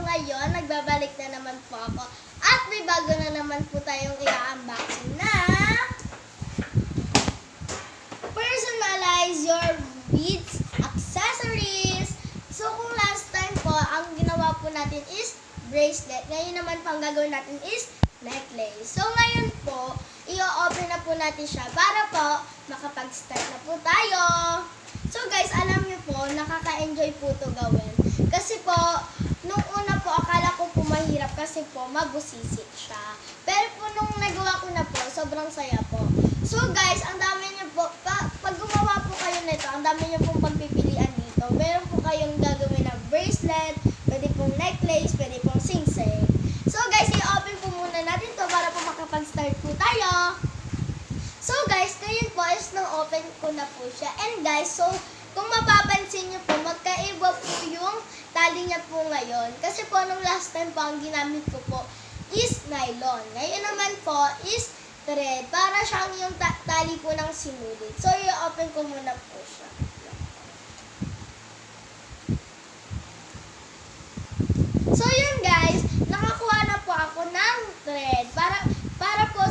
ngayon, nagbabalik na naman po ako. At may bago na naman po tayong i-unboxing na Personalize Your Beads Accessories. So kung last time po, ang ginawa po natin is bracelet. Ngayon naman po, ang gagawin natin is necklace. So ngayon po, i-open na po natin siya para po makapag-start na po tayo. So guys, alam niyo po, nakaka-enjoy po ito gawin. Kasi po, nung una po, akala ko po mahirap kasi po, mabusisik siya. Pero po, nung nagawa ko na po, sobrang saya po. So guys, ang dami niyo po, pag gumawa po kayo nito, ang dami niyo pong pagpipilian dito. Meron po kayong gagawin na bracelet, pwede pong necklace, pwede pong singsing. So guys, i-open po muna natin to para po makapag-start po tayo. So guys, ngayon po is na-open ko na po siya. And guys, so kung mapapansin niyo po, magkaiba po yung tali niya po ngayon. Kasi po, nung last time po, ang ginamit ko po is nylon. Ngayon naman po is thread. Para siyang yung tali po ng sinulid. So, i-open ko muna po siya. So, yun guys, nakakuha na po ako ng thread. Para po,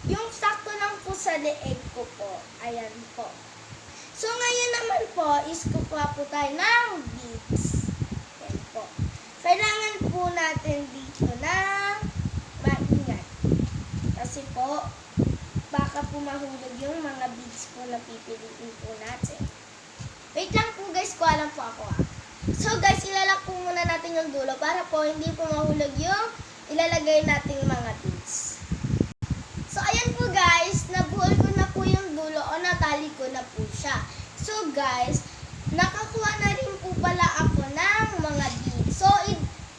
yung sakto lang po sa leeg ko po. Ayan po. So, ngayon naman po, is kukuha po tayo ng beads. Ayan po. Kailangan po natin dito ng maingat. Kasi po, baka po mahulog yung mga beads po na pipiliin po natin. Wait lang po guys, kuha lang po ako So guys, ilalak po muna natin yung dulo para po hindi po mahulog yung ilalagay nating mga beads. So ayan po guys, nabuhol ko na po yung dulo o natali ko na po siya. So guys, nakakuha na rin po pala ako ng mga beads. So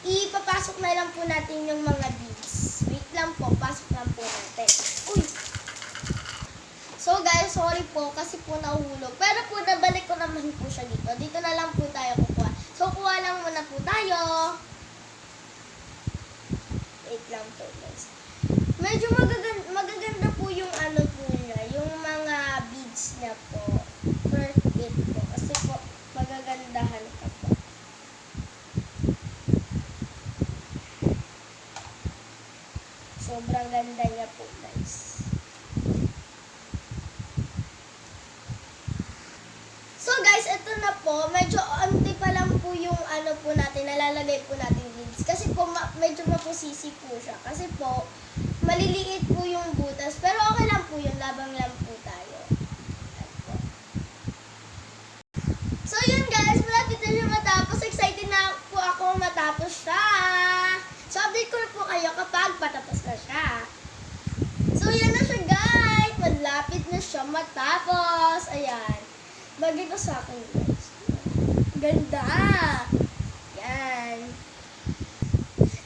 ipapasok na lang po natin yung mga beads. Wait lang po, pasok lang po natin. Uy! So guys, sorry po kasi po nahuhulog. Pero po nabalik ko naman po siya dito. Dito na lang po tayo kukuha. So kuha lang muna po tayo. Wait lang po guys. Medyo magaganda po yung ano po niya. Yung mga beads niya po. Worth it po. Kasi po magagandahan ka po. Sobrang ganda niya po guys. So guys, ito na po. Medyo anti pa lang po yung ano po natin, nalalagay po natin beads. Kasi po medyo mapusisi po siya. Kasi po, maliliit po yung butas. Pero okay lang po yun, labang lang po tayo. So yun guys, malapit na siya matapos. Excited na po ako matapos siya. So update ko na po kayo kapag patapos na siya. So yan na siya guys. Malapit na siya matapos. Ayan. Bagay ko sa akin guys. Ganda. Yan.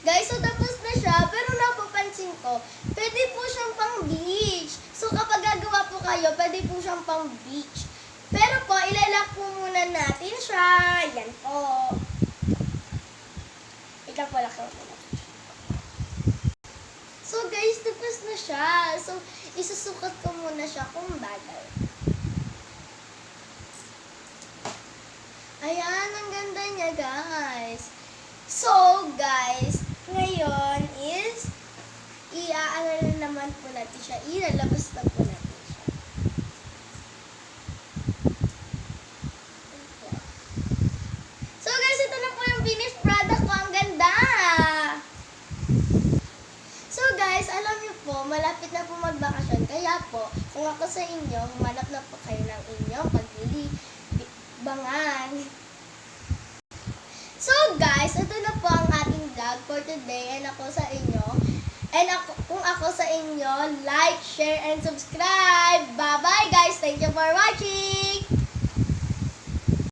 Guys, so tapos na siya. Pero napapansin ko, pwede po siyang pang beach. So kapag gagawa po kayo, pwede po siyang pang beach. Pero po, ilalak po muna natin siya. Yan po. Ikaw po, laki po. So guys, tapos na siya. So, isusukat ko muna siya kung bagay. Ayan, ang ganda niya guys. So guys, ngayon is iaano na naman po natin siya. Ilalabas na po natin siya. So guys, ito na po yung finished product ko. Ang ganda! So guys, alam niyo po, malapit na po magbakasyon. Kaya po, kung ako sa inyo, humanap na po kayo ng inyong bangan. So guys, ito na po ang ating vlog for today. And ako sa inyo. And kung ako sa inyo, like, share, and subscribe. Bye-bye guys. Thank you for watching.